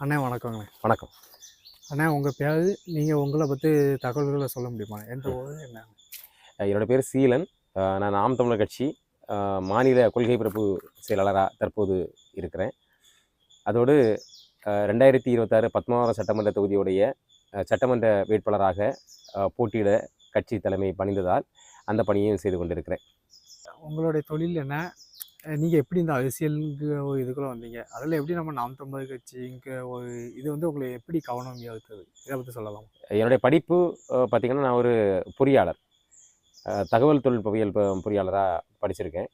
அண்ணே வணக்கங்கண்ணே. வணக்கம். அண்ணே உங்கள் பேர், நீங்கள் உங்களை பற்றி தகவல்களை சொல்ல முடியுமா? எந்த ம். ஊர் என்ன? என்னோட பேர் சீலன். நான் நாம் தமிழர் கட்சி மாநில கொள்கை பரப்பு செயலாளரா தற்போது இருக்கிறேன். அதோடு 2026 19ஆம் சட்டமன்ற தொகுதியுடைய சட்டமன்ற வேட்பாளராக போட்டியிட கட்சி தலைமை பணிந்ததால் அந்த பணியையும் செய்து கொண்டிருக்கிறேன். உங்களுடைய தொழில் என்ன? நீங்கள் எப்படி இந்த அரசியலுக்கு ஒரு இதுக்குள்ளே வந்தீங்க? அதில் எப்படி நம்ம நாம் தமிழர் கட்சிங்க ஒரு இது வந்து உங்களை எப்படி கவனம் ஈர்த்தது? இதை பற்றி சொல்லலாம். என்னுடைய படிப்பு பார்த்திங்கன்னா, நான் ஒரு பொறியாளர். தகவல் தொழில்நுட்பவியல் பொறியாளராக படிச்சிருக்கேன்.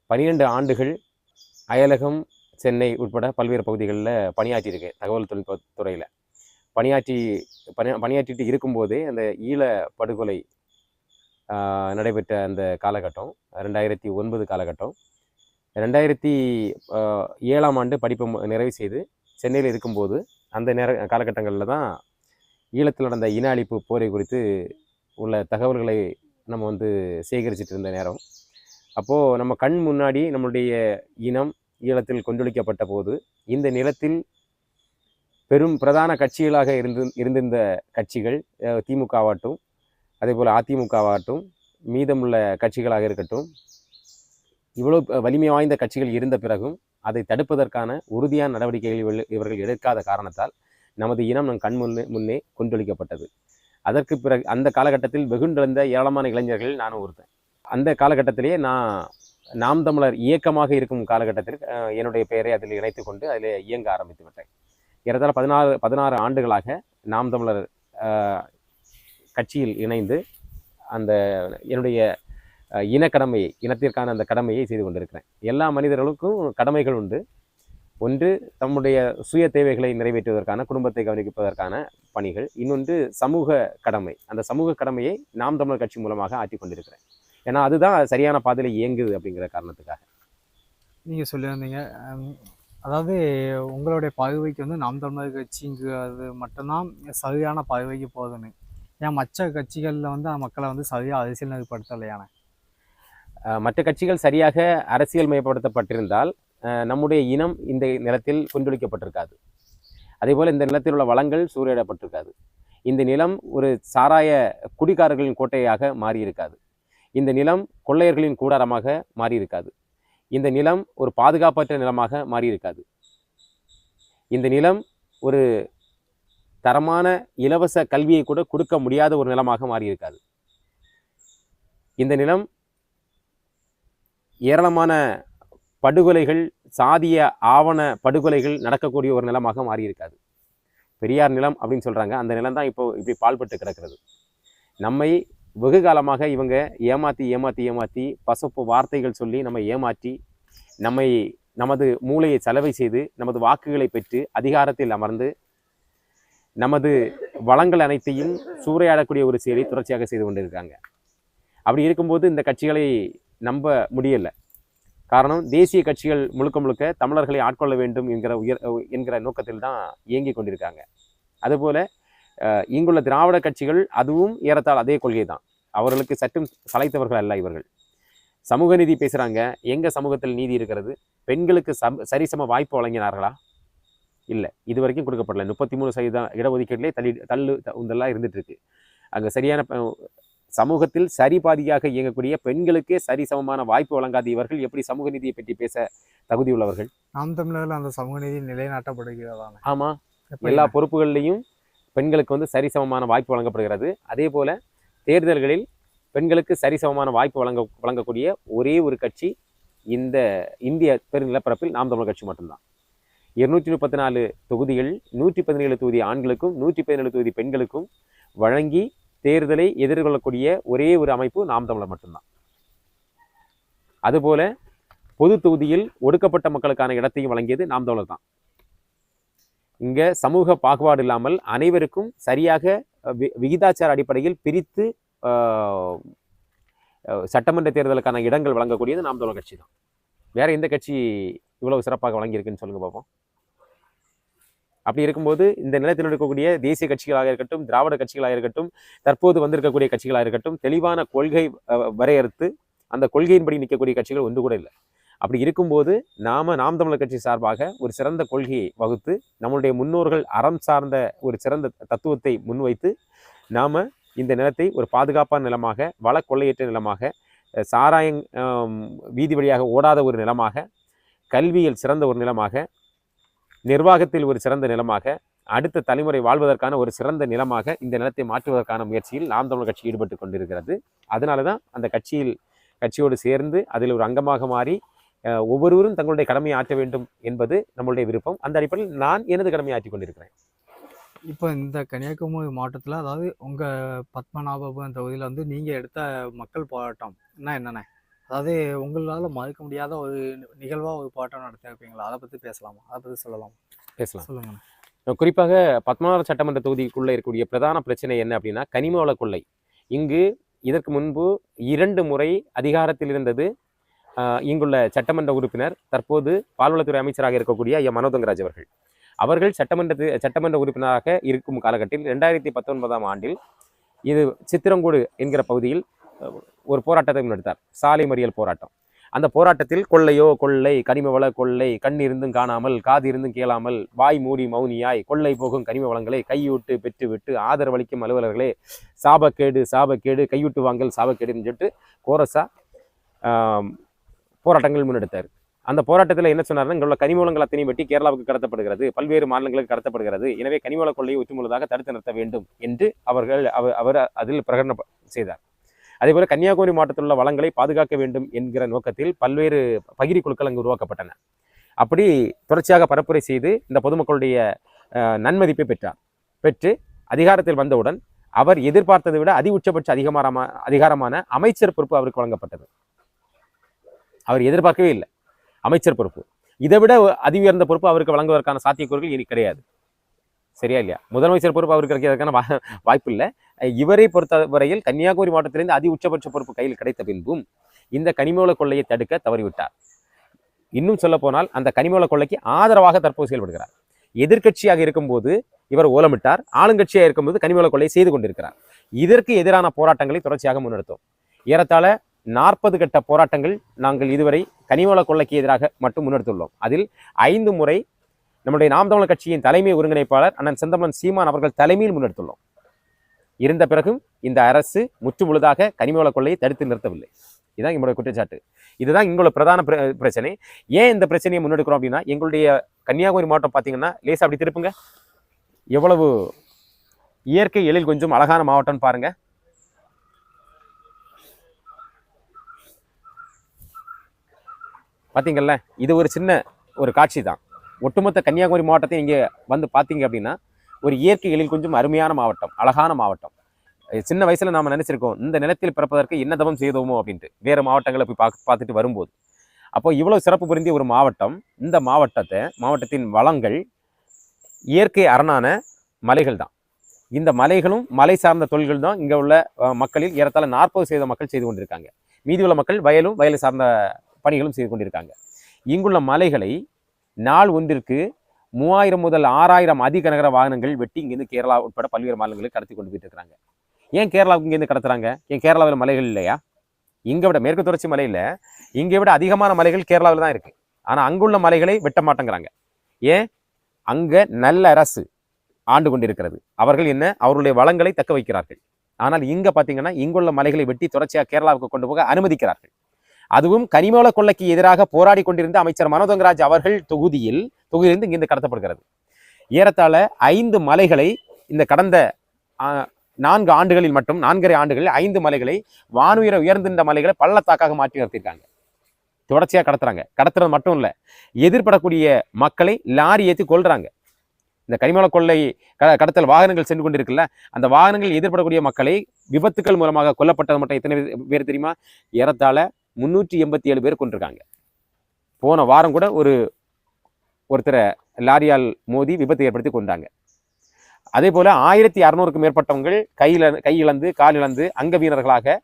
12 ஆண்டுகள் அயலகம், சென்னை உட்பட பல்வேறு பகுதிகளில் பணியாற்றியிருக்கேன் தகவல் தொழில்நுட்ப துறையில். பணியாற்றிட்டு இருக்கும்போதே அந்த ஈழ படுகொலை நடைபெற்ற அந்த காலகட்டம் 2009 காலகட்டம். 2007ஆம் ஆண்டு படிப்பை நிறைவு செய்து சென்னையில் இருக்கும்போது அந்த காலகட்டங்களில் தான் ஈழத்தில் நடந்த இன அழிப்பு போரை குறித்து உள்ள தகவல்களை நம்ம வந்து சேகரிச்சுட்டு இருந்த நேரம். அப்போது நம்ம கண் முன்னாடி நம்மளுடைய இனம் ஈழத்தில் கொந்தளிக்கப்பட்ட போது இந்த நிலத்தில் பெரும் பிரதான கட்சிகளாக இருந்திருந்த கட்சிகள் திமுகவாகட்டும், அதே போல் அதிமுகவாகட்டும், மீதமுள்ள கட்சிகளாக இருக்கட்டும், இவ்வளோ வலிமை வாய்ந்த கட்சிகள் இருந்த பிறகும் அதை தடுப்பதற்கான உறுதியான நடவடிக்கைகள் இவர்கள் எடுக்காத காரணத்தால் நமது இனம் நம் கண் முன்னே கொந்தளிக்கப்பட்டது. அதற்கு பிறகு அந்த காலகட்டத்தில் வெகுண்டிருந்த ஏராளமான இளைஞர்கள் நானும் ஒருத்தன். அந்த காலகட்டத்திலேயே நாம் தமிழர் இயக்கமாக இருக்கும் காலகட்டத்தில் என்னுடைய பெயரை அதில் இணைத்து கொண்டு அதில் இயங்க ஆரம்பித்து விட்டேன். ஏறத்தாழ 16 ஆண்டுகளாக நாம் தமிழர் கட்சியில் இணைந்து அந்த என்னுடைய இனத்திற்கான அந்த கடமையை செய்து கொண்டிருக்கிறேன். எல்லா மனிதர்களுக்கும் கடமைகள் உண்டு. ஒன்று தம்முடைய சுய தேவைகளை நிறைவேற்றுவதற்கான, குடும்பத்தை கவனிப்பதற்கான பணிகள். இன்னொன்று சமூக கடமை. அந்த சமூக கடமையை நாம் தமிழர் கட்சி மூலமாக ஆற்றி கொண்டிருக்கிறேன். ஏன்னா அதுதான் சரியான பாதையில் இயங்குது அப்படிங்கிற காரணத்துக்காக. நீங்கள் சொல்லியிருந்தீங்க, அதாவது உங்களுடைய பார்வைக்கு வந்து நாம் தமிழர் கட்சிங்கிறது மட்டும்தான் சரியான பார்வைக்கு போகுதுன்னு. ஏன் மற்ற கட்சிகளில் வந்து மக்களை வந்து சரியாக அரசியல் நெறிப்படுத்தலையான? மற்ற கட்சிகள் சரியாக அரசியல் மயப்படுத்தப்பட்டிருந்தால் நம்முடைய இனம் இந்த நிலத்தில் கொந்தளிக்கப்பட்டிருக்காது. அதேபோல் இந்த நிலத்தில் உள்ள வளங்கள் சூறையிடப்பட்டிருக்காது. இந்த நிலம் ஒரு சாராய குடிகாரர்களின் கோட்டையாக மாறியிருக்காது. இந்த நிலம் கொள்ளையர்களின் கூடாரமாக மாறியிருக்காது. இந்த நிலம் ஒரு பாதுகாப்பற்ற நிலமாக மாறியிருக்காது. இந்த நிலம் ஒரு தரமான இலவச கல்வியை கூட கொடுக்க முடியாத ஒரு நிலமாக மாறியிருக்காது. இந்த நிலம் ஏராளமான படுகொலைகள், சாதிய ஆவண படுகொலைகள் நடக்கக்கூடிய ஒரு நிலமாக மாறியிருக்காது. பெரியார் நிலம் அப்படின்னு சொல்கிறாங்க. அந்த நிலம் தான் இப்போ இப்படி பால்பட்டு கிடக்கிறது. நம்மை வெகு காலமாக இவங்க ஏமாற்றி பசப்பு வார்த்தைகள் சொல்லி நம்ம ஏமாற்றி நமது மூளையை செலவை செய்து நமது வாக்குகளை பெற்று அதிகாரத்தில் அமர்ந்து நமது வளங்கள் அனைத்தையும் சூறையாடக்கூடிய ஒரு செயலை தொடர்ச்சியாக செய்து கொண்டிருக்காங்க. அப்படி இருக்கும்போது இந்த கட்சிகளை நம்ப முடியலை. காரணம், தேசிய கட்சிகள் முழுக்க தமிழர்களை ஆட்கொள்ள வேண்டும் என்கிற நோக்கத்தில் தான் இயங்கி கொண்டிருக்காங்க. அதுபோல் இங்குள்ள திராவிட கட்சிகள் அதுவும் ஏறத்தாழ அதே கொள்கை தான். அவர்களுக்கு சற்றும் சளைத்தவர்கள் அல்ல இவர்கள். சமூக நீதி பேசுகிறாங்க. எங்கள் சமூகத்தில் நீதி இருக்கிறது? பெண்களுக்கு சரிசம வாய்ப்பு வழங்கினார்களா? இல்லை, இது வரைக்கும் கொடுக்கப்படல. 33% இடஒதுக்கீட்டிலே தள்ளு உந்தெல்லாம் இருந்துட்டு இருக்கு. அங்கே சரியான சமூகத்தில் சரிபாதியாக இயங்கக்கூடிய பெண்களுக்கே சரிசமமான வாய்ப்பு வழங்காத இவர்கள் எப்படி சமூக நீதியை பற்றி பேச தகுதி உள்ளவர்கள்? நாம் தமிழர்கள் அந்த சமூக நீதி நிலைநாட்டப்படுகிறதா? ஆமாம், எல்லா பொறுப்புகளிலையும் பெண்களுக்கு வந்து சரிசமமான வாய்ப்பு வழங்கப்படுகிறது. அதே போல தேர்தல்களில் பெண்களுக்கு சரிசமமான வாய்ப்பு வழங்கக்கூடிய ஒரே ஒரு கட்சி இந்த இந்திய பெருநிலப்பரப்பில் நாம் தமிழர் கட்சி மட்டும்தான். 234 தொகுதிகள், 117 தொகுதி ஆண்களுக்கும் 117 தொகுதி பெண்களுக்கும் வழங்கி தேர்தலை எதிர்கொள்ளக்கூடிய ஒரே ஒரு அமைப்பு நாம் தமிழர் மட்டும்தான். அதுபோல பொது தொகுதியில் ஒடுக்கப்பட்ட மக்களுக்கான இடத்தையும் வழங்கியது நாம் தமிழர் தான். இங்கே சமூக பாகுபாடு இல்லாமல் அனைவருக்கும் சரியாக விகிதாச்சார அடிப்படையில் பிரித்து சட்டமன்ற தேர்தலுக்கான இடங்கள் வழங்கக்கூடியது நாம் தமிழர் கட்சி தான். வேற எந்த கட்சி இவ்வளவு சிறப்பாக வழங்கியிருக்குன்னு சொல்லுங்க பார்ப்போம். அப்படி இருக்கும்போது இந்த நிலத்தில் இருக்கக்கூடிய தேசிய கட்சிகளாக இருக்கட்டும், திராவிட கட்சிகளாக இருக்கட்டும், தற்போது வந்திருக்கக்கூடிய கட்சிகளாக இருக்கட்டும், தெளிவான கொள்கை வரையறுத்து அந்த கொள்கையின்படி நிற்கக்கூடிய கட்சிகள் ஒன்று கூட இல்லை. அப்படி இருக்கும்போது நாம் தமிழர் கட்சி சார்பாக ஒரு சிறந்த கொள்கையை வகுத்து நம்மளுடைய முன்னோர்கள் அறம் சார்ந்த ஒரு சிறந்த தத்துவத்தை முன்வைத்து நாம் இந்த நிலத்தை ஒரு பாதுகாப்பான நிலமாக வள கொள்ளையற்ற நிலமாக சாராயம் வீதி வழியாக ஓடாத ஒரு நிலமாக கல்வியில் சிறந்த ஒரு நிலமாக நிர்வாகத்தில் ஒரு சிறந்த நிலமாக அடுத்த தலைமுறை வாழ்வதற்கான ஒரு சிறந்த நிலமாக இந்த நிலத்தை மாற்றுவதற்கான முயற்சியில் நாம் தமிழர் கட்சி ஈடுபட்டு கொண்டிருக்கிறது. அதனால தான் அந்த கட்சியோடு சேர்ந்து அதில் ஒரு அங்கமாக மாறி ஒவ்வொருவரும் தங்களுடைய கடமையை ஆற்ற வேண்டும் என்பது நம்மளுடைய விருப்பம். அந்த அடிப்படையில் நான் எனது கடமையை ஆற்றிக் கொண்டிருக்கிறேன். இப்போ இந்த கன்னியாகுமரி மாவட்டத்தில், அதாவது உங்கள் பத்மநாபபுரம் தொகுதியில் வந்து நீங்கள் எடுத்த மக்கள் போராட்டம்னா என்னென்ன? அதாவது உங்களால் மறுக்க முடியாத ஒரு நிகழ்வாக ஒரு போராட்டம் நடத்திருப்பீங்களா? அதை பற்றி பேசலாமா? அதை பற்றி பேசலாம். சொல்லுங்கண்ணா. குறிப்பாக பத்மநாபபுரம் சட்டமன்ற தொகுதிக்குள்ளே இருக்கக்கூடிய பிரதான பிரச்சனை என்ன அப்படின்னா கனிம வள கொள்ளை. இங்கு இதற்கு முன்பு 2 முறை அதிகாரத்தில் இருந்தது இங்குள்ள சட்டமன்ற உறுப்பினர், தற்போது பால்வளத்துறை அமைச்சராக இருக்கக்கூடிய ஐயா மனோதங்கராஜ் அவர்கள் சட்டமன்ற உறுப்பினராக இருக்கும் காலகட்டத்தில் 2019ஆம் ஆண்டில் இது சித்திரங்கூடு என்கிற பகுதியில் ஒரு போராட்டத்தை முன்னெடுத்தார். சாலை மறியல் போராட்டம். அந்த போராட்டத்தில் கொள்ளையோ கொள்ளை, கனிம வள கொள்ளை, கண் இருந்தும் காணாமல், காது இருந்தும் கேளாமல், வாய் மூடி மௌனியாய், கொள்ளை போகும் கனிம வளங்களை கையூட்டு பெற்றுவிட்டு ஆதரவளிக்கும் அலுவலர்களே, சாபக்கேடு கையூட்டு வாங்கல் சாபக்கேடுன்னு சொல்லிட்டு கோரஸா போராட்டங்கள் முன்னெடுத்தார். அந்த போராட்டத்தில் என்ன சொன்னார்னா, இங்குள்ள கனிம வளங்கள் அத்தனையும் வெட்டி கேரளாவுக்கு கடத்தப்படுகிறது, பல்வேறு மாநிலங்களுக்கு கடத்தப்படுகிறது, எனவே கனிம வள கொள்ளையை ஒற்றுமுள்ளதாக தடுத்து நிறுத்த வேண்டும் என்று அவர் அதில் பிரகடனம் செய்தார். அதேபோல கன்னியாகுமரி மாவட்டத்தில் உள்ள வளங்களை பாதுகாக்க வேண்டும் என்கிற நோக்கத்தில் பல்வேறு பகிரி குழுக்கள் அங்கு உருவாக்கப்பட்டன. அப்படி தொடர்ச்சியாக பரப்புரை செய்து இந்த பொதுமக்களுடைய நன்மதிப்பை பெற்று அதிகாரத்தில் வந்தவுடன் அவர் எதிர்பார்த்ததை விட உச்சபட்ச அதிகாரமான அமைச்சர் பொறுப்பு அவருக்கு வழங்கப்பட்டது. அவர் எதிர்பார்க்கவே இல்லை அமைச்சர் பொறுப்பு. இதை விட உயர்ந்த பொறுப்பு அவருக்கு வழங்குவதற்கான சாத்தியக்கூறுகள் இனி கிடையாது. சரியா இல்லையா? முதலமைச்சர் பொறுப்பு அவருக்கு கிடைக்கிறதுக்கான வாய்ப்பு இல்லை. இவரை பொறுத்தவரையில் கன்னியாகுமரி மாவட்டத்திலிருந்து உச்சபட்ச பொறுப்பு கையில் கிடைத்த பின்பும் இந்த கனிமவள கொள்ளையை தடுக்க தவறிவிட்டார். இன்னும் சொல்ல போனால் அந்த கனிமவள கொள்ளைக்கு ஆதரவாக தற்போது செயல்படுகிறார். எதிர்கட்சியாக இருக்கும்போது இவர் ஓலமிட்டார், ஆளுங்கட்சியாக இருக்கும்போது கனிமவள கொள்ளையை செய்து கொண்டிருக்கிறார். இதற்கு எதிரான போராட்டங்களை தொடர்ச்சியாக முன்னெடுத்தோம். ஏறத்தாழ 40 கட்ட போராட்டங்கள் நாங்கள் இதுவரை கனிமவள கொள்ளைக்கு எதிராக மட்டும் முன்னெடுத்துள்ளோம். அதில் 5 முறை நம்முடைய நாம் தமிழர் கட்சியின் தலைமை ஒருங்கிணைப்பாளர் அண்ணன் செந்தமன் சீமான் அவர்கள் தலைமையில் முன்னெடுத்துள்ளோம். இருந்த பிறகும் இந்த அரசு முற்றுமுழுதாக கனிமவள கொள்ளையை தடுத்து நிறுத்தவில்லை. இதுதான் எங்களுடைய குற்றச்சாட்டு. இதுதான் எங்களோட பிரதான பிரச்சனை. ஏன் இந்த பிரச்சனையை முன்னெடுக்கிறோம் அப்படின்னா, எங்களுடைய கன்னியாகுமரி மாவட்டம் பார்த்தீங்கன்னா லேசா அப்படி திருப்புங்க, எவ்வளவு இயற்கை எழில் கொஞ்சம் அழகான மாவட்டம் பாருங்க. பார்த்தீங்கல்ல, இது ஒரு சின்ன ஒரு காட்சி தான். ஒட்டுமொத்த கன்னியாகுமரி மாவட்டத்தை இங்கே வந்து பார்த்தீங்க அப்படின்னா ஒரு இயற்கை எழில் கொஞ்சம் அருமையான மாவட்டம், அழகான மாவட்டம். சின்ன வயசுல நாம நினைச்சிருக்கோம் இந்த நிலத்தில் பிறப்பதற்கு என்ன தவம் செய்தோமோ அப்படின்ட்டு, வேறு மாவட்டங்களை போய் பார்த்துட்டு வரும்போது. அப்போ இவ்வளவு சிறப்பு பொருந்திய ஒரு மாவட்டம். இந்த மாவட்டத்தின் வளங்கள் இயற்கை அரணான மலைகள் தான். இந்த மலைகளும் மலை சார்ந்த தொழில்கள் தான் இங்கே உள்ள மக்களில் ஏறத்தாழ 40% மக்கள் செய்து கொண்டிருக்காங்க. மீதி உள்ள மக்கள் வயலை சார்ந்த பணிகளும் செய்து கொண்டிருக்காங்க. இங்குள்ள மலைகளை நாள் ஒன்றிற்கு 3000 முதல் 6000 அதிகநகர வாகனங்கள் வெட்டி இங்கேருந்து கேரளா உட்பட பல்வேறு மாநிலங்களுக்கு கடத்தி கொண்டு போயிட்டு இருக்கிறாங்க. ஏன் கேரளாவுக்கு இங்கேருந்து கடத்துறாங்க? ஏன் கேரளாவில் மலைகள் இல்லையா? இங்கே விட மேற்கு தொடர்ச்சி மலையில் இங்கே விட அதிகமான மலைகள் கேரளாவில் தான் இருக்கு. ஆனால் அங்குள்ள மலைகளை வெட்ட மாட்டேங்கிறாங்க. ஏன்? அங்கே நல்ல அரசு ஆண்டு கொண்டிருக்கிறது. அவர்கள் அவர்களுடைய வளங்களை தக்க வைக்கிறார்கள். ஆனால் இங்கே பார்த்தீங்கன்னா இங்குள்ள மலைகளை வெட்டி தொடர்ச்சியாக கேரளாவுக்கு கொண்டு போக அனுமதிக்கிறார்கள். அதுவும் கனிமவள கொள்ளைக்கு எதிராக போராடி கொண்டிருந்த அமைச்சர் மனோதங்கராஜ் அவர்கள் தொகுதியிலிருந்து இங்கிருந்து கடத்தப்படுகிறது. ஏறத்தாழ 5 மலைகளை இந்த கடந்த 4 ஆண்டுகளில் மட்டும் 4.5 ஆண்டுகளில் 5 மலைகளை வானுயர உயர்ந்திருந்த மலைகளை பள்ளத்தாக்காக மாற்றி நிறுத்தியிருக்காங்க. தொடர்ச்சியாக கடத்துறாங்க. கடத்துறது மட்டும் இல்லை, எதிர்படக்கூடிய மக்களை லாரி ஏற்றி கொள்றாங்க. இந்த கனிமவள கொள்ளை கடத்தல் வாகனங்கள் சென்று கொண்டிருக்குல்ல, அந்த வாகனங்கள் எதிர்படக்கூடிய மக்களை விபத்துக்கள் மூலமாக கொல்லப்பட்டது மட்டும் எத்தனை பேர் தெரியுமா? ஏறத்தாழ 387 பேர் கொண்டிருக்காங்க. போன வாரம் கூட ஒருத்தரை லாரியால் மோதி விபத்து ஏற்படுத்தி கொண்டாங்க. அதே போல 1600க்கும் மேற்பட்டவங்க கை இழந்து கால் இழந்து அங்க வீரர்களாக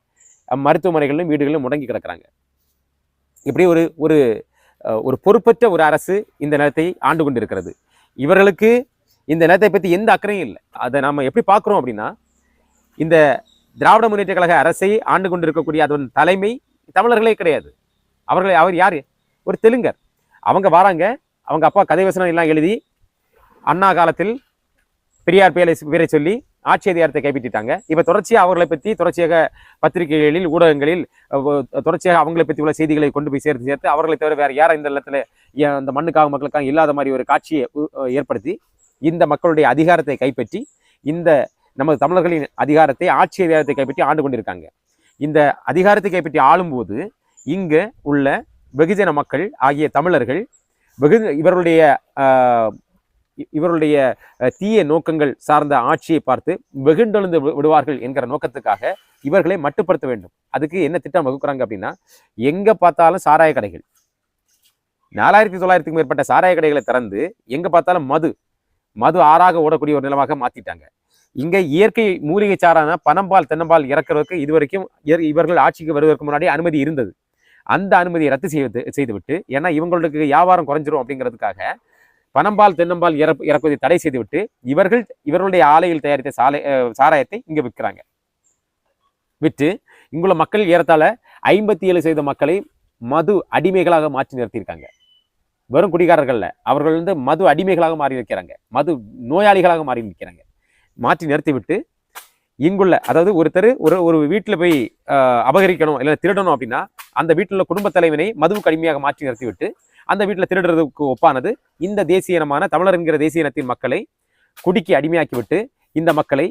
மருத்துவமனைகளிலும் வீடுகளிலும் முடங்கி கிடக்கிறாங்க. இப்படி ஒரு பொறுப்பற்ற ஒரு அரசு இந்த நிலத்தை ஆண்டு கொண்டிருக்கிறது. இவர்களுக்கு இந்த நிலத்தை பற்றி எந்த அக்கறையும் இல்லை. அதை நாம எப்படி பார்க்குறோம் அப்படின்னா, இந்த திராவிட முன்னேற்ற கழக அரசை ஆண்டு கொண்டிருக்கக்கூடிய அதன் தலைமை தமிழர்களே கிடையாது. அவர் யாரு? ஒரு தெலுங்கர். அவங்க வராங்க, அவங்க அப்பா கதை வசனம் எல்லாம் எழுதி அண்ணா காலத்தில் பெரியார் பேரை சொல்லி ஆட்சி அதிகாரத்தை கைப்பற்றிட்டாங்க. இப்ப தொடர்ச்சியாக அவர்களை பற்றி தொடர்ச்சியாக பத்திரிகைகளில் ஊடகங்களில் தொடர்ச்சியாக அவங்களை பற்றி உள்ள செய்திகளை கொண்டு போய் சேர்த்து அவர்களை தவிர வேற யாரும் இந்த இடத்துல அந்த மண்ணுக்காக மக்களுக்காக இல்லாத மாதிரி ஒரு காட்சியை ஏற்படுத்தி இந்த மக்களுடைய அதிகாரத்தை கைப்பற்றி இந்த நமது தமிழர்களின் அதிகாரத்தை ஆட்சி அதிகாரத்தை கைப்பற்றி ஆண்டு கொண்டிருக்காங்க. இந்த அதிகாரத்தை கைப்பற்றி ஆளும்போது இங்க உள்ள வெகுஜன மக்கள் ஆகிய தமிழர்கள் இவருடைய தீய நோக்கங்கள் சார்ந்த ஆட்சியை பார்த்து வெகுண்டெழுந்து விடுவார்கள் என்கிற நோக்கத்துக்காக இவர்களை மட்டுப்படுத்த வேண்டும். அதுக்கு என்ன திட்டம் வகுக்கிறாங்க அப்படின்னா, எங்க பார்த்தாலும் சாராய கடைகள், 4900க்கும் மேற்பட்ட சாராய கடைகளை திறந்து எங்க பார்த்தாலும் மது ஆறாக ஓடக்கூடிய ஒரு நிலமாக மாத்திட்டாங்க. இங்க இயற்கை மூலிகை சாரான பனம்பால் தென்னம்பால் இறக்குறதுக்கு இதுவரைக்கும் இவர்கள் ஆட்சிக்கு வருவதற்கு முன்னாடி அனுமதி இருந்தது. அந்த அனுமதியை ரத்து செய்துவிட்டு, ஏன்னா இவங்களுக்கு வியாபாரம் குறைஞ்சிரும் அப்படிங்கிறதுக்காக பனம்பால் தென்னம்பால் இறக்குவதை தடை செய்துவிட்டு இவர்களுடைய ஆலையில் தயாரித்த சாராயத்தை இங்க விற்கிறாங்க. விற்று இங்குள்ள மக்கள் ஏறத்தாழ 57% மக்களை மது அடிமைகளாக மாற்றி நிறுத்தியிருக்காங்க. வெறும் குடிகாரர்கள்ல, அவர்கள் மது அடிமைகளாக மாறி இருக்கிறாங்க, மது நோயாளிகளாக மாறி நிற்கிறாங்க. மாற்றி நிறுத்திவிட்டு இங்குள்ள, அதாவது ஒருத்தர் ஒரு வீட்டில் போய் அபகரிக்கணும் இல்லை திருடணும் அப்படின்னா அந்த வீட்டில் உள்ள குடும்ப தலைவனை மதுவுக்கு அடிமையாக மாற்றி நிறுத்திவிட்டு அந்த வீட்டில் திருடுறதுக்கு ஒப்பானது இந்த தேசிய இனமான தமிழர் என்கிற தேசிய இனத்தின் மக்களை குடிக்கு அடிமையாக்கிவிட்டு இந்த மக்களை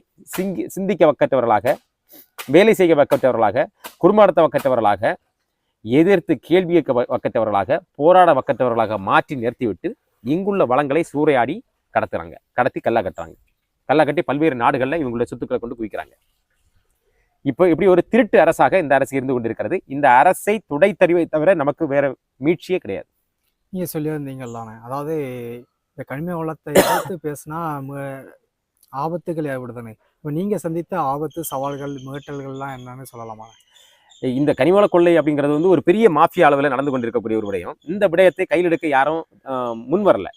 சிந்திக்க வைக்கத்தவர்களாக, வேலை செய்ய வைக்கத்தவர்களாக, குடும்பத்தை வைக்கத்தவர்களாக, எதிர்த்து கேள்வி வைக்கத்தவர்களாக, போராட வைக்கத்தவர்களாக மாற்றி நிறுத்திவிட்டு இங்குள்ள வளங்களை சூறையாடி கடத்தி கல்லா கட்டி பல்வேறு நாடுகளில் இவங்களுடைய சொத்துக்களை கொண்டு குவிக்கிறாங்க. இப்போ இப்படி ஒரு திருட்டு அரசாக இந்த அரசு இருந்து கொண்டிருக்கிறது. இந்த அரசை துடை தறிவை தவிர நமக்கு வேற மீட்சியே கிடையாது. நீங்க சொல்லியிருந்தீங்கல்லானே, அதாவது இந்த கனிம வளத்தை எடுத்து பேசினா ஆபத்துகள் ஏற்படுதுன்னு. இப்போ நீங்க சந்தித்த ஆபத்து, சவால்கள், மிரட்டல்கள்லாம் என்னன்னு சொல்லலாமா? இந்த கனிமவள கொள்ளை அப்படிங்கிறது ஒரு பெரிய மாஃபியா அளவில் நடந்து கொண்டிருக்கக்கூடிய ஒரு விடயம். இந்த விடயத்தை கையில் எடுக்க யாரும் முன் வரல,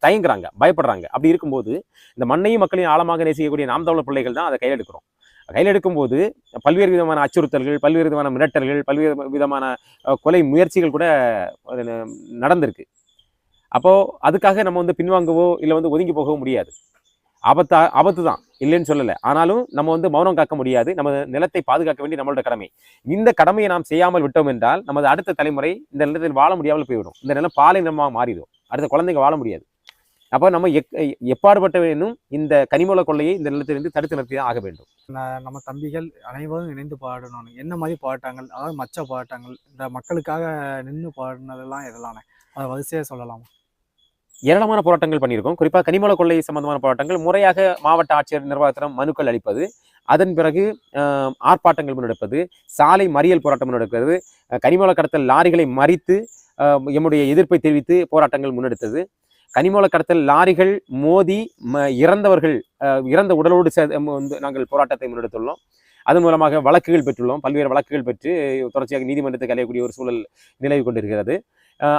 தயங்குறாங்க, பயப்படுறாங்க. அப்படி இருக்கும்போது இந்த மண்ணையும் மக்களையும் ஆழமாக நேசிக்கக்கூடிய நாம் தமிழர் பிள்ளைகள் தான் அதை கையில் எடுக்கிறோம். கையில் எடுக்கும்போது பல்வேறு விதமான அச்சுறுத்தல்கள், பல்வேறு விதமான மிரட்டல்கள், பல்வேறு விதமான கொலை முயற்சிகள் கூட நடந்திருக்கு. அப்போ அதுக்காக நம்ம பின்வாங்கவோ இல்லை ஒதுங்கி போகவோ முடியாது. ஆபத்து தான், இல்லைன்னு சொல்லலை. ஆனாலும் நம்ம மௌனம் காக்க முடியாது. நம்ம நிலத்தை பாதுகாக்க வேண்டிய நம்மளோட கடமை. இந்த கடமையை நாம் செய்யாமல் விட்டோம் என்றால் நமது அடுத்த தலைமுறை இந்த நிலத்தில் வாழ முடியாமல் போய்விடும். இந்த நிலம் பாலை நிலமாக மாறிடும். அடுத்த குழந்தைங்க வாழ முடியாது. அப்போ நம்ம எப்பாடுபட்ட வேணும் இந்த கனிமூல கொள்ளையை இந்த நிலத்திலிருந்து தடுத்து நிறுத்தி தான் ஆக வேண்டும். நம்ம தம்பிகள் அனைவரும் இணைந்து பாடணும். என்ன மாதிரி பாட்டாங்கள், அதாவது மச்ச பாட்டாங்கள், இந்த மக்களுக்காக நின்று பாடினதெல்லாம் எதெல்லாம் அதை வரிசையாக சொல்லலாமா? ஏராளமான போராட்டங்கள் பண்ணியிருக்கோம். குறிப்பாக கனிமூல கொள்ளை சம்பந்தமான போராட்டங்கள், முறையாக மாவட்ட ஆட்சியர் நிர்வாகத்திடம் மனுக்கள் அளிப்பது, அதன் பிறகு ஆர்ப்பாட்டங்கள் முன்னெடுப்பது, சாலை மறியல் போராட்டம் முன்னெடுக்கிறது, கனிமூல கடத்தல் லாரிகளை மறித்து எம்முடைய எதிர்ப்பை தெரிவித்து போராட்டங்கள் முன்னெடுத்தது, கனிமூல கடத்தல் லாரிகள் மோதி இறந்தவர்கள் இறந்த உடலோடு நாங்கள் போராட்டத்தை முன்னெடுத்துள்ளோம். அதன் மூலமாக வழக்குகள் பெற்றுள்ளோம். பல்வேறு வழக்குகள் பெற்று தொடர்ச்சியாக நீதிமன்றத்துக்கு அலையக்கூடிய ஒரு சூழல் நிலவி கொண்டிருக்கிறது.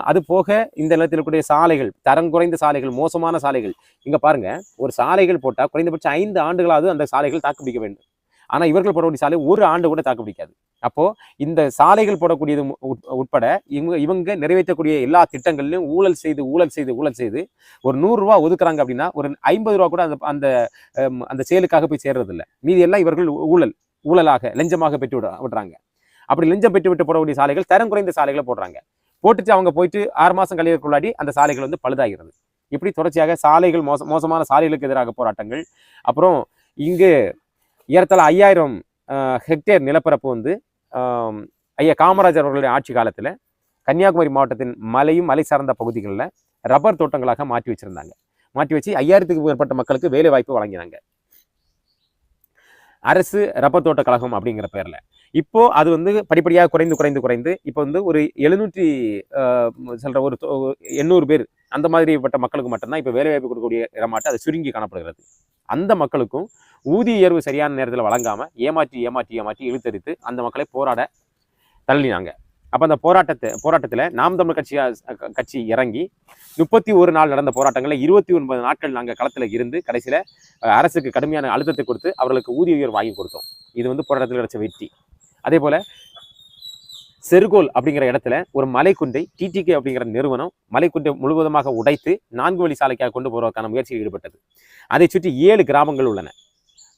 அது போக இந்த நிலத்தில் இருக்கக்கூடிய சாலைகள், தரம் குறைந்த சாலைகள், மோசமான சாலைகள். இங்க பாருங்க, ஒரு சாலைகள் போட்டால் குறைந்தபட்சம் 5 ஆண்டுகளாவது அந்த சாலைகள் தாக்குப்பிடிக்க வேண்டும். ஆனால் இவர்கள் போடக்கூடிய சாலை 1 ஆண்டு கூட தாக்குப்பிடிக்காது. அப்போ இந்த சாலைகள் போடக்கூடியது உட்பட இவங்க நிறைவேற்றக்கூடிய எல்லா திட்டங்களிலும் ஊழல் செய்து ஒரு 100 ரூபா ஒதுக்குறாங்க அப்படின்னா ஒரு 50 ரூபா கூட அந்த செயலுக்காக போய் சேர்றதில்லை. மீதி எல்லாம் இவர்கள் ஊழலாக லஞ்சமாக பெற்று விடுறாங்க. அப்படி லஞ்சம் பெற்று விட்டு போடக்கூடிய சாலைகள் தரம் குறைந்த சாலைகளை போடுறாங்க. போட்டுட்டு அவங்க போயிட்டு 6 மாதம் கழிவுக்குள்ளாடி அந்த சாலைகள் பழுதாகிறது. இப்படி தொடர்ச்சியாக சாலைகள் மோசமான சாலைகளுக்கு எதிராக போராட்டங்கள். அப்புறம் இங்கு ஏறத்தாழ 5000 ஹெக்டேர் நிலப்பரப்பு ஐயா காமராஜர் அவர்களுடைய ஆட்சி காலத்தில் கன்னியாகுமரி மாவட்டத்தின் மலையும் மலை சார்ந்த பகுதிகளில் ரப்பர் தோட்டங்களாக மாற்றி வச்சிருந்தாங்க. மாற்றி வச்சு 5000க்கும் மேற்பட்ட மக்களுக்கு வேலை வாய்ப்பு வழங்கினாங்க. அரசு ரப்பர் தோட்ட கழகம் அப்படிங்கிற பேர்ல. இப்போ அது படிப்படியாக குறைந்து இப்போ ஒரு 700 சொல்ற ஒரு 800 பேர் அந்த மாதிரிப்பட்ட மக்களுக்கு மட்டும்தான் இப்போ வேலைவாய்ப்பு கொடுக்கக்கூடிய இடமாட்டு அது சுருங்கி காணப்படுகிறது. அந்த மக்களுக்கும் ஊதிய உயர்வு சரியான நேரத்தில் வழங்காம ஏமாற்றி இழுத்தரித்து அந்த மக்களை போராட தள்ளினாங்க. அப்போ அந்த போராட்டத்தில் நாம் தமிழர் கட்சி இறங்கி 31 நாள் நடந்த போராட்டங்களில் 29 நாட்கள் நாங்கள் களத்தில் இருந்து கடைசியில் அரசுக்கு கடுமையான அழுத்தத்தை கொடுத்து அவர்களுக்கு ஊதிய உயர்வு வாங்கி கொடுத்தோம். இது போராட்டத்தில் கிடைச்ச வெற்றி. அதே போல செருகோல் அப்படிங்கிற இடத்துல ஒரு மலைக்குன்றை டிடிகே அப்படிங்கிற நிறுவனம் மலைக்குன்றை முழுவதுமாக உடைத்து 4 வழி சாலைக்காக கொண்டு போவதற்கான முயற்சியில் ஈடுபட்டது. அதை சுற்றி 7 கிராமங்கள் உள்ளன.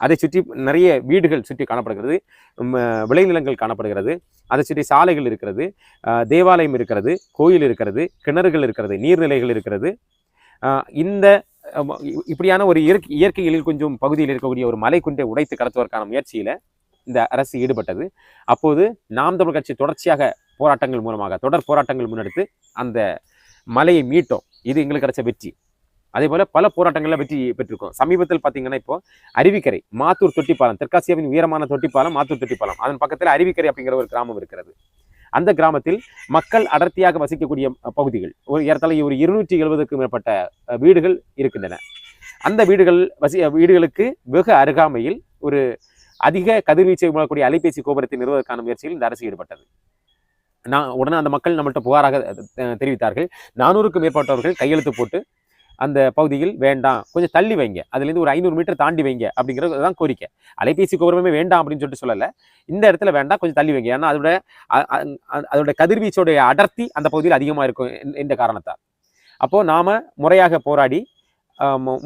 அதை சுற்றி நிறைய வீடுகள் சுற்றி காணப்படுகிறது, விளைநிலங்கள் காணப்படுகிறது, அதை சுற்றி சாலைகள் இருக்கிறது, தேவாலயம் இருக்கிறது, கோயில் இருக்கிறது, கிணறுகள் இருக்கிறது, நீர்நிலைகள் இருக்கிறது. இந்த இப்படியான ஒரு இயற்கை எழில் கொஞ்சம் பகுதியில் இருக்கக்கூடிய ஒரு மலைக்குன்றை உடைத்து கடத்துவதற்கான முயற்சியில இந்த அரசு ஈடுபட்டது. அப்போது நாம் தமிழ் கட்சி தொடர்ச்சியாக போராட்டங்கள் மூலமாக தொடர் போராட்டங்கள் முன்னெடுத்து அந்த மலையை மீட்டோம். இது எங்களுக்கு கிடைச்ச வெற்றி. அதே போல பல போராட்டங்கள்ல வெற்றி பெற்றிருக்கோம். சமீபத்தில் பார்த்தீங்கன்னா இப்போ அருவிக்கரை மாத்தூர் தொட்டிப்பாலம், தெற்காசியாவின் உயரமான தொட்டிப்பாலம் மாத்தூர் தொட்டிப்பாலம், அதன் பக்கத்தில் அருவிக்கரை அப்படிங்கிற ஒரு கிராமம் இருக்கிறது. அந்த கிராமத்தில் மக்கள் அடர்த்தியாக வசிக்கக்கூடிய பகுதிகள் ஏறத்தாழ ஒரு 270க்கும் மேற்பட்ட வீடுகள் இருக்கின்றன. அந்த வீடுகளுக்கு வெகு அருகாமையில் ஒரு அதிக கதிர்வீச்சை மூலக்கூடிய அலைபேசி கோபுரத்தை நிறுவதற்கான முயற்சியில் இந்த அரசு ஈடுபட்டது. உடனே அந்த மக்கள் நம்மள்கிட்ட புகாராக தெரிவித்தார்கள். 400க்கும் மேற்பட்டவர்கள் கையெழுத்து போட்டு அந்த பகுதியில் வேண்டாம், கொஞ்சம் தள்ளி வைங்க, அதுலேருந்து ஒரு 500 மீட்டர் தாண்டி வைங்க அப்படிங்கிறது தான் கோரிக்கை. அலைபேசி கோபுரமே வேண்டாம் அப்படின்னு சொல்லிட்டு சொல்லலை, இந்த இடத்துல வேண்டாம், கொஞ்சம் தள்ளி வைங்க, ஏன்னா அதோட கதிர்வீச்சோடைய அடர்த்தி அந்த பகுதியில் அதிகமாக இருக்கும் என்ற காரணத்தால். அப்போது நாம் முறையாக போராடி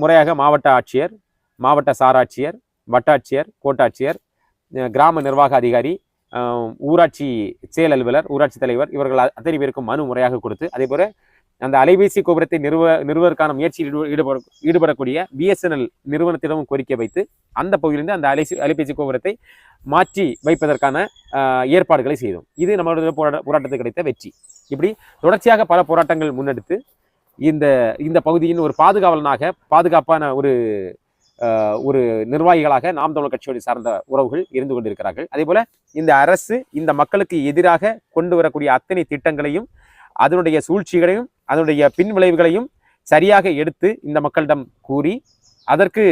முறையாக மாவட்ட ஆட்சியர், மாவட்ட சாராட்சியர், வட்டாட்சியர், கோட்டாட்சியர், கிராம நிர்வாக அதிகாரி, ஊராட்சி செயல் அலுவலர், ஊராட்சி தலைவர், இவர்கள் அத்தனை பேருக்கும் மனு முறையாக கொடுத்து, அதே போல அந்த அலைபேசி கோபுரத்தை நிறுவதற்கான முயற்சியில் ஈடுபடக்கூடிய பிஎஸ்என்எல் நிறுவனத்திடமும் கோரிக்கை வைத்து அந்த பகுதியிலிருந்து அந்த அலைபேசி கோபுரத்தை மாற்றி வைப்பதற்கான ஏற்பாடுகளை செய்தோம். இது நம்மளுடைய போராட்டத்துக்கு கிடைத்த வெற்றி. இப்படி தொடர்ச்சியாக பல போராட்டங்கள் முன்னெடுத்து இந்த பகுதியின் ஒரு பாதுகாப்பான ஒரு நிர்வாகிகளாக நாம் தமிழர் கட்சியோடு சார்ந்த உறவுகள் இருந்து கொண்டிருக்கிறார்கள். அதே போல இந்த அரசு இந்த மக்களுக்கு எதிராக கொண்டு வரக்கூடிய அத்தனை திட்டங்களையும், அதனுடைய சூழ்ச்சிகளையும், அதனுடைய பின் விளைவுகளையும் சரியாக எடுத்து இந்த மக்களிடம் கூறி அதற்கு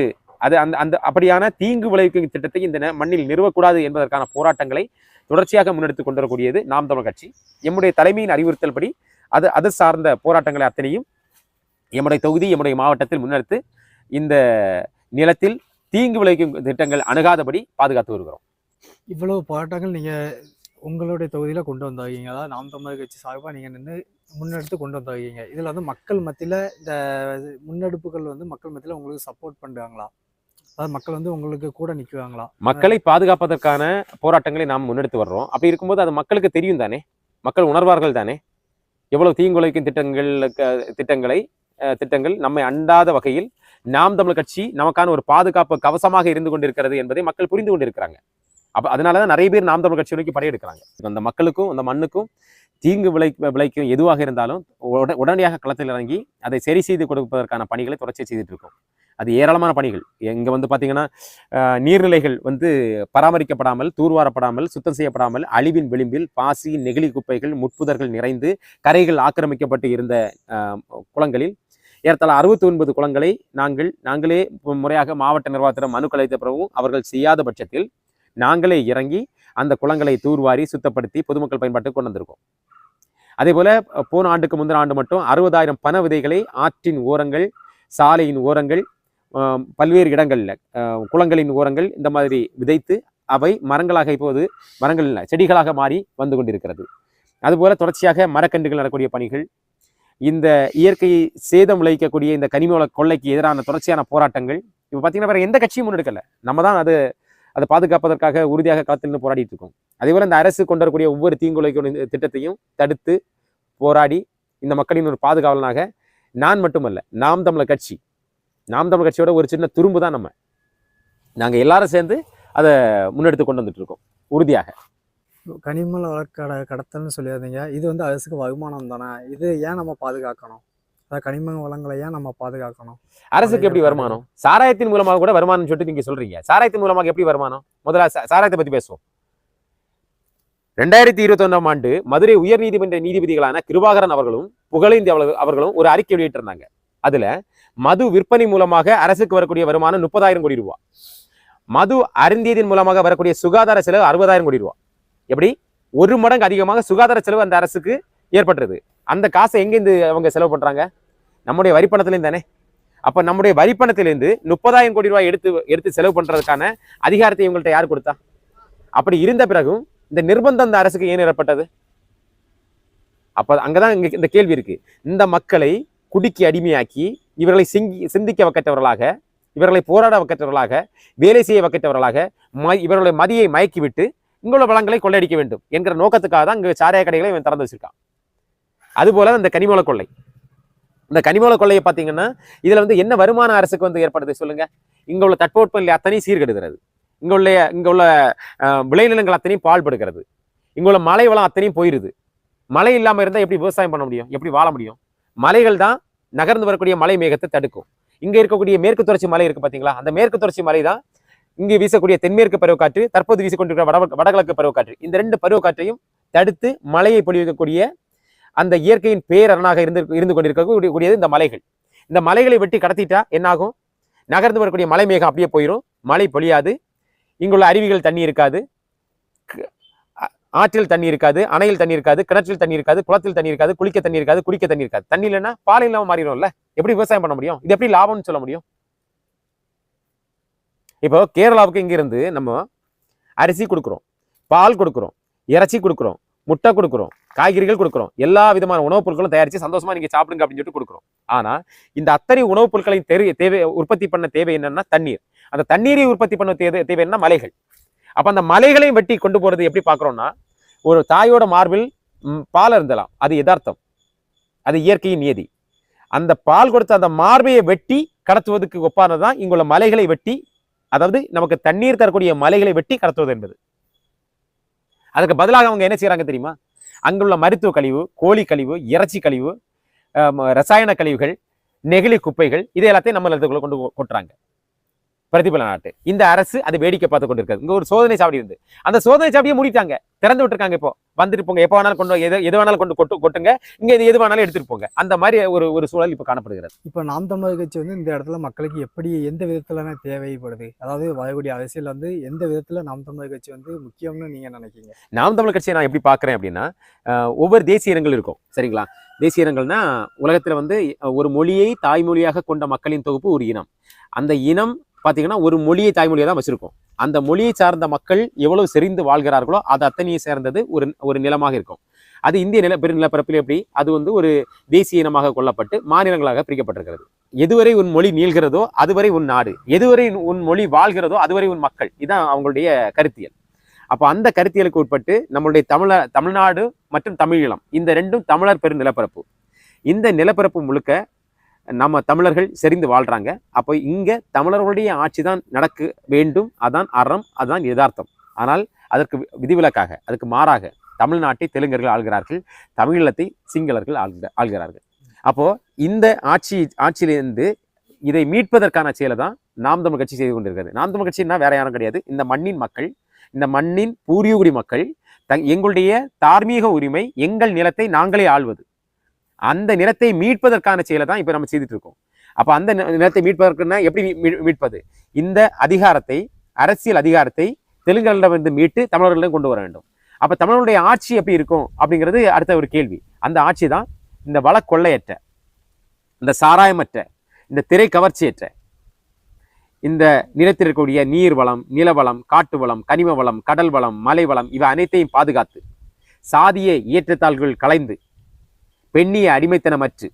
அப்படியான தீங்கு விளைவிக்கும் திட்டத்தை இந்த மண்ணில் நிறுவக்கூடாது என்பதற்கான போராட்டங்களை தொடர்ச்சியாக முன்னெடுத்து கொண்டுவரக்கூடியது நாம் தமிழர் கட்சி. எம்முடைய தலைமையின் அறிவுறுத்தல் படி அது சார்ந்த போராட்டங்களை அத்தனையும் எம்முடைய தொகுதி, எம்முடைய மாவட்டத்தில் முன்னெடுத்து இந்த நிலத்தில் தீங்கு விளைவிக்கும் திட்டங்கள் அணுகாதபடி பாதுகாத்து வருகிறோம். இவ்வளவு போராட்டங்கள் நீங்கள் உங்களுடைய தொகுதியில் கொண்டு வந்தாங்க, அதாவது நாம் தமிழர் கட்சி சார்பாக நீங்கள் நின்று முன்னெடுத்து கொண்டு வந்தாங்க. இதில் வந்து மக்கள் மத்தியில் இந்த முன்னெடுப்புகள் வந்து மக்கள் மத்தியில் உங்களுக்கு சப்போர்ட் பண்ணுறாங்களா? அதாவது மக்கள் வந்து உங்களுக்கு கூட நிற்குவாங்களா? மக்களை பாதுகாப்பதற்கான போராட்டங்களை நாம் முன்னெடுத்து வர்றோம். அப்படி இருக்கும்போது அது மக்களுக்கு தெரியும் தானே, மக்கள் உணர்வார்கள் தானே. எவ்வளவு தீங்கு விளைவிக்கும் திட்டங்கள் நம்மை அண்டாத வகையில் நாம் தமிழர் கட்சி நமக்கான ஒரு பாதுகாப்பு கவசமாக இருந்து கொண்டிருக்கிறது என்பதை மக்கள் புரிந்து கொண்டிருக்கிறாங்க. அப்போ அதனாலதான் நிறைய பேர் நாம் தமிழர் கட்சி நோக்கி படையெடுக்கிறாங்க. அந்த மக்களுக்கும் அந்த மண்ணுக்கும் தீங்கு விளைக்கும் எதுவாக இருந்தாலும் உடனடியாக களத்தில் இறங்கி அதை சரி செய்து கொடுப்பதற்கான பணிகளை தொடர்ச்சியாக செய்துட்டு இருக்கோம். அது ஏராளமான பணிகள். இங்கே வந்து பார்த்தீங்கன்னா நீர்நிலைகள் வந்து பராமரிக்கப்படாமல், தூர்வாரப்படாமல், சுத்தம் செய்யப்படாமல் அழிவின் விளிம்பில் பாசி, நெகிழி குப்பைகள், முட்புதர்கள் நிறைந்து கரைகள் ஆக்கிரமிக்கப்பட்டு இருந்த குளங்களில் ஏறத்தாழ 69 குளங்களை நாங்களே முறையாக மாவட்ட நிர்வாகத்திடம் மனுக்கள் அளித்த பிறகும் அவர்கள் செய்யாத பட்சத்தில் நாங்களே இறங்கி அந்த குளங்களை தூர்வாரி சுத்தப்படுத்தி பொதுமக்கள் பயன்பாட்டுக்கு கொண்டு வந்திருக்கோம். அதே போல போன ஆண்டுக்கு முந்தின ஆண்டு மட்டும் 60,000 பனை விதைகளை ஆற்றின் ஓரங்கள், சாலையின் ஓரங்கள், பல்வேறு இடங்கள்ல குளங்களின் ஓரங்கள் இந்த மாதிரி விதைத்து அவை மரங்களாக இப்போது மரங்கள் செடிகளாக மாறி வந்து கொண்டிருக்கிறது. அதுபோல தொடர்ச்சியாக மரக்கன்றுகள் நடக்கூடிய பணிகள், இந்த இயற்கையை சேதம் விளைவிக்கக்கூடிய இந்த கனிம கொள்ளைக்கு எதிரான தொடர்ச்சியான போராட்டங்கள் இப்போ பார்த்தீங்கன்னா வேற எந்த கட்சியும் முன்னெடுக்கல. நம்ம தான் அதை பாதுகாப்பதற்காக உறுதியாக காத்திருந்து போராடிட்டு இருக்கோம். அதே போல இந்த அரசு கொண்டு வரக்கூடிய ஒவ்வொரு தீங்கு விளைவிக்கும் திட்டத்தையும் தடுத்து போராடி இந்த மக்களின் ஒரு பாதுகாவலனாக நான் மட்டுமல்ல, நாம் தமிழர் கட்சியோட ஒரு சின்ன துரும்பு தான் நாங்கள் எல்லாரும் சேர்ந்து அதை முன்னெடுத்து கொண்டு வந்துட்டு இருக்கோம் உறுதியாக. கனிமல கடத்தல்னு சொல்லியிருந்தீங்க, இது வந்து அரசுக்கு வருமானம் தானே, இது ஏன் நம்ம பாதுகாக்கணும்? அதாவது கனிம வளங்களை ஏன் நம்ம பாதுகாக்கணும்? அரசுக்கு எப்படி வருமானம்? சாராயத்தின் மூலமாக கூட வருமானம் சொல்லிட்டு நீங்க சொல்றீங்க. சாராயத்தின் மூலமாக எப்படி வருமானம்? முதல்ல சாராயத்தை பத்தி பேசுவோம். 2021ஆம் ஆண்டு மதுரை உயர் நீதிமன்ற நீதிபதிகளான கிருபாகரன் அவர்களும் புகழேந்தி அவர்களும் ஒரு அறிக்கை வெளியிட்டிருந்தாங்க. அதுல மது விற்பனை மூலமாக அரசுக்கு வரக்கூடிய வருமானம் 30,000 கோடி ரூபாய், மது அருந்தியதின் மூலமாக வரக்கூடிய சுகாதார செலவு 60,000 கோடி ரூபாய். எப்படி 1 மடங்கு அதிகமாக சுகாதார செலவு அந்த அரசுக்கு ஏற்படுறது. அந்த காசை எங்கேருந்து அவங்க செலவு பண்றாங்க? நம்முடைய வரிப்பணத்திலேருந்து தானே. அப்ப நம்முடைய வரிப்பணத்திலிருந்து 30,000 கோடி ரூபாய் எடுத்து செலவு பண்றதுக்கான அதிகாரத்தை இவங்கள்ட்ட யார் கொடுத்தா? அப்படி இருந்த பிறகும் இந்த நிர்பந்தம் அந்த அரசுக்கு ஏன் ஏற்பட்டது? அப்போ அங்கதான் இங்க இந்த கேள்வி இருக்கு. இந்த மக்களை குடிக்கு அடிமையாக்கி இவர்களை சிந்திக்க வைக்கற்றவர்களாக, இவர்களை போராட வைக்கற்றவர்களாக, வேலை செய்ய வைக்கற்றவர்களாக, இவர்களுடைய மதியை மயக்கி விட்டு இங்குள்ள வளங்களை கொள்ளையடிக்க வேண்டும் என்கிற நோக்கத்துக்காக தான் இங்க சாராய கடைகளை இவன் திறந்து வச்சிருக்கான். அதுபோல இந்த கனிமூல கொள்ளை, இந்த கனிமூல கொள்ளையை பார்த்தீங்கன்னா இதுல வந்து என்ன வருமான அரசுக்கு வந்து ஏற்படுது சொல்லுங்க? இங்க உள்ள தட்பவெப்பநிலை அத்தனையும் சீர்கெடுக்கிறது, இங்க உள்ள விளைநிலங்கள் அத்தனையும் பாழ்படுகிறது, இங்க உள்ள மழை வளம் அத்தனையும் போயிருது. மழை இல்லாம இருந்தா எப்படி விவசாயம் பண்ண முடியும்? எப்படி வாழ முடியும்? மலைகள் தான் நகர்ந்து வரக்கூடிய மலை மேகத்தை தடுக்கும். இங்க இருக்கக்கூடிய மேற்கு தொடர்ச்சி மலை இருக்கு பாத்தீங்களா, அந்த மேற்கு தொடர்ச்சி மலை தான் இங்கு வீசக்கூடிய தென்மேற்கு பருவக்காற்று, தற்போது வீசிக்கொண்டிருக்கிற வடகிழக்கு பருவக்காற்று, இந்த 2 பருவக்காற்றையும் தடுத்து மழையை பொழிவிக்கக்கூடிய அந்த இயற்கையின் பேரரணாக இருந்து கொண்டிருக்கக்கூடியது இந்த மலைகள். இந்த மலைகளை வெட்டி கடத்திட்டா என்னாகும்? நகர்ந்து வரக்கூடிய மலை மேகம் அப்படியே போயிடும், மழை பொழியாது, இங்குள்ள அருவிகள் தண்ணி இருக்காது, ஆற்றில் தண்ணி இருக்காது, அணையில் தண்ணி இருக்காது, கிணற்றில் தண்ணி இருக்காது, குளத்தில் தண்ணி இருக்காது, குளிக்க தண்ணி இருக்காது, குடிக்க தண்ணி இருக்காது. தண்ணி இல்லைன்னா பாலை இல்லாம மாறிடும்ல, எப்படி விவசாயம் பண்ண முடியும்? இது எப்படி லாபம்னு சொல்ல முடியும்? இப்போ கேரளாவுக்கு இங்கிருந்து நம்ம அரிசி கொடுக்குறோம், பால் கொடுக்குறோம், இறைச்சி கொடுக்குறோம், முட்டை கொடுக்குறோம், காய்கறிகள் கொடுக்குறோம், எல்லா விதமான உணவுப் பொருட்களும் தயாரித்து சந்தோஷமா நீங்க சாப்பிடுங்க அப்படின்னு சொல்லிட்டு கொடுக்குறோம். ஆனா இந்த அத்தனை உணவுப் பொருட்களையும் தேவை உற்பத்தி பண்ண தேவை என்னன்னா தண்ணீர். அந்த தண்ணீரை உற்பத்தி பண்ண தேவை என்ன? மலைகள். அப்ப அந்த மலைகளையும் வெட்டி கொண்டு போறது எப்படி பாக்குறோம்னா, ஒரு தாயோட மார்பில் பால் இருந்தலாம், அது யதார்த்தம், அது இயற்கையின் நியதி. அந்த பால் கொடுத்த அந்த மார்பையை வெட்டி கடத்துவதற்கு ஒப்பானதான் இங்குள்ள மலைகளை வெட்டி, அதாவது நமக்கு தண்ணீர் தரக்கூடிய மலைகளை வெட்டி கடத்துவது என்பது. அதுக்கு பதிலாக அவங்க என்ன செய்யறாங்க தெரியுமா? அங்குள்ள மருத்துவ கழிவு, கோழி கழிவு, இறைச்சி கழிவு, ரசாயன கழிவுகள், நெகிழி குப்பைகள், இதை எல்லாத்தையும் நம்ம இடத்துக்குள்ள கொண்டு கொட்டுறாங்க பிரதிபல நாட்டு. இந்த அரசு அதை வேடிக்கை பார்த்து கொண்டிருக்காது. இங்க ஒரு சோதனை சாவடி இருந்து அந்த சோதனை சாவடியை மூடிட்டாங்க, திறந்து விட்டுருக்காங்க. இப்போ வந்துட்டு போங்க, எப்போ வேணாலும் கொண்டு எது வேணாலும் கொண்டு கொட்டுங்க, இங்க எது வேணாலும் எடுத்துட்டு போங்க, அந்த மாதிரி ஒரு சூழல் இப்போ காணப்படுகிறது. இப்போ நாம் தமிழர் கட்சி வந்து இந்த இடத்துல மக்களுக்கு எப்படி எந்த விதத்துல தேவைப்படுது, அதாவது வரக்கூடிய அரசியல் வந்து எந்த விதத்துல நாம் தமிழர் கட்சி வந்து முக்கியம்னு நீங்க நினைக்கிறீங்க? நாம் தமிழர் கட்சியை நான் எப்படி பாக்குறேன் அப்படின்னா, ஒவ்வொரு தேசிய இனங்கள் இருக்கும், சரிங்களா? தேசிய இனங்கள்னா உலகத்துல வந்து ஒரு மொழியை தாய்மொழியாக கொண்ட மக்களின் தொகுப்பு ஒரு இனம். அந்த இனம் பார்த்தீங்கன்னா ஒரு மொழியை தாய்மொழியாக தான் வச்சிருக்கோம். அந்த மொழியை சார்ந்த மக்கள் எவ்வளவு செறிந்து வாழ்கிறார்களோ அது அத்தனையை சேர்ந்தது ஒரு நிலமாக இருக்கும். அது இந்திய பெருநிலப்பரப்பில் எப்படி அது வந்து ஒரு தேசிய இனமாக கொள்ளப்பட்டு மாநிலங்களாக பிரிக்கப்பட்டிருக்கிறது. எதுவரை உன் மொழி நீள்கிறதோ அதுவரை உன் நாடு, எதுவரை உன் மொழி வாழ்கிறதோ அதுவரை உன் மக்கள். இதுதான் அவங்களுடைய கருத்தியல். அப்போ அந்த கருத்தியலுக்கு உட்பட்டு நம்மளுடைய தமிழ்நாடு மற்றும் தமிழீழம் இந்த 2ம் தமிழர் பெருநிலப்பரப்பு. இந்த நிலப்பரப்பு முழுக்க நம்ம தமிழர்கள் செறிந்து வாழ்றாங்க. அப்போ இங்க தமிழர்களுடைய ஆட்சி தான் நடக்க வேண்டும், அதான் அறம், அதுதான் யதார்த்தம். ஆனால் அதற்கு விதிவிலக்காக, அதுக்கு மாறாக தமிழ்நாட்டை தெலுங்கர்கள் ஆள்கிறார்கள், தமிழீழத்தை சிங்களர்கள் ஆள்கிறார்கள். அப்போ இந்த ஆட்சியிலிருந்து இதை மீட்பதற்கான செயலை தான் நாம் தமிழ் கட்சி செய்து கொண்டிருக்கிறது. நாம் தமிழ் கட்சின்னா வேற யாரும் கிடையாது, இந்த மண்ணின் மக்கள், இந்த மண்ணின் பூர்வீகுடி மக்கள், எங்களுடைய தார்மீக உரிமை, எங்கள் நிலத்தை நாங்களே ஆள்வது, அந்த நிலத்தை மீட்பதற்கான செயலை தான் இப்போ நம்ம செய்துட்டு இருக்கோம். அப்போ அந்த நிலத்தை மீட்பதற்குன்னா எப்படி மீட்பது? இந்த அதிகாரத்தை, அரசியல் அதிகாரத்தை தெலுங்கர்களிடம் மீட்டு தமிழர்களிடம் கொண்டு வர வேண்டும். அப்போ தமிழர்களுடைய ஆட்சி எப்படி இருக்கும் அப்படிங்கிறது அடுத்த ஒரு கேள்வி. அந்த ஆட்சி தான் இந்த வள கொள்ளையற்ற, இந்த சாராயமற்ற, இந்த திரை கவர்ச்சியற்ற, இந்த நிலத்தில் இருக்கக்கூடிய நீர் வளம், நிலவளம், காட்டு வளம், கனிம வளம், கடல் வளம், மலை வளம், இவை அனைத்தையும் பாதுகாத்து, சாதிய ஏற்றத்தாழ்வுகள் களைந்து, பெண்ணிய அடிமைத்தனமற்று,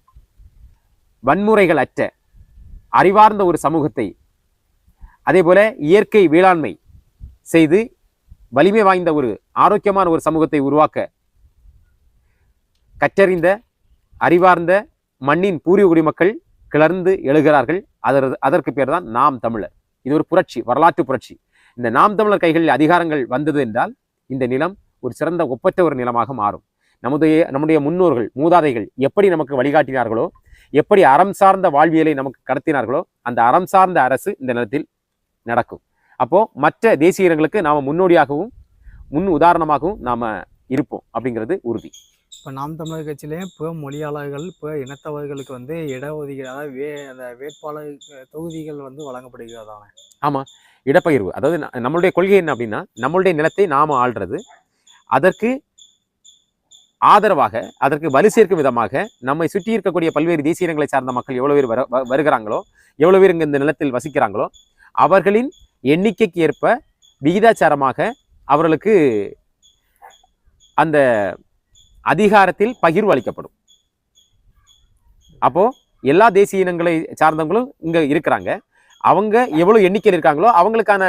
வன்முறைகள் அற்ற அறிவார்ந்த ஒரு சமூகத்தை, அதே போல இயற்கை வேளாண்மை செய்து வலிமை வாய்ந்த ஒரு ஆரோக்கியமான ஒரு சமூகத்தை உருவாக்க கற்றறிந்த அறிவார்ந்த மண்ணின் பூர்வீக குடிமக்கள் கிளர்ந்து எழுகிறார்கள். அதற்கு பேர் தான் நாம் தமிழர். இது ஒரு புரட்சி, வரலாற்று புரட்சி. இந்த நாம் தமிழர் கைகளில் அதிகாரங்கள் வந்தது என்றால் இந்த நிலம் ஒரு சிறந்த ஒப்பற்ற ஒரு நிலமாக மாறும். நம்முடைய முன்னோர்கள், மூதாதைகள் எப்படி நமக்கு வழிகாட்டினார்களோ, எப்படி அறம் சார்ந்த வாழ்வியலை நமக்கு கடத்தினார்களோ, அந்த அறம் சார்ந்த அரசு இந்த நிலத்தில் நடக்கும். அப்போ மற்ற தேசிய இனங்களுக்கு நாம முன்னோடியாகவும் முன் உதாரணமாகவும் நாம இருப்போம் அப்படிங்கிறது உறுதி. இப்போ நாம் தமிழர் கட்சியிலேயே இப்போ மொழியாளர்கள், இப்போ இனத்தவர்களுக்கு வந்து இடஒதுக்கீடு, அதாவது அந்த வேட்பாளர் தொகுதிகள் வந்து வழங்கப்படுகிறதான? ஆமா, இடப்பகிர்வு. அதாவது நம்மளுடைய கொள்கை என்ன அப்படின்னா, நம்மளுடைய நிலத்தை நாம ஆள்றது, அதற்கு ஆதரவாக, அதற்கு வலு சேர்க்கும் விதமாக நம்மை சுற்றி இருக்கக்கூடிய பல்வேறு தேசிய இனங்களை சார்ந்த மக்கள் எவ்வளவு பேர் வருகிறாங்களோ, எவ்வளவு பேர் இங்க இந்த நிலத்தில் வசிக்கிறாங்களோ, அவர்களின் எண்ணிக்கைக்கு ஏற்ப விகிதாச்சாரமாக அவர்களுக்கு அந்த அதிகாரத்தில் பகிர்வு அளிக்கப்படும். அப்போ எல்லா தேசிய இனங்களை சார்ந்தவங்களும் இங்க இருக்கிறாங்க. அவங்க எவ்வளவு எண்ணிக்கையில் இருக்காங்களோ அவங்களுக்கான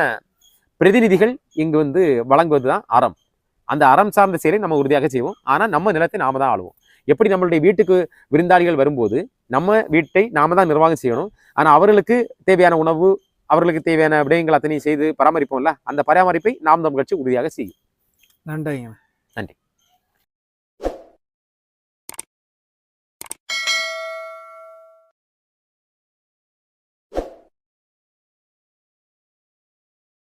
பிரதிநிதிகள் இங்கு வந்து வழங்குவதுதான் அறம். அந்த அறம் சார்ந்த செயலை நம்ம உறுதியாக செய்வோம். ஆனா நம்ம நிலத்தை நாம தான் ஆளுவோம். எப்படி நம்மளுடைய வீட்டுக்கு விருந்தாளிகள் வரும்போது நம்ம வீட்டை நாம தான் நிர்வாகம் செய்யணும். ஆனா அவர்களுக்கு தேவையான உணவு, அவர்களுக்கு தேவையான விடயங்கள் அத்தனையும் செய்து பராமரிப்போம்ல, அந்த பராமரிப்பை நாம் தமிழ் கட்சி உறுதியாக செய்யும். நன்றிங்க. நன்றி.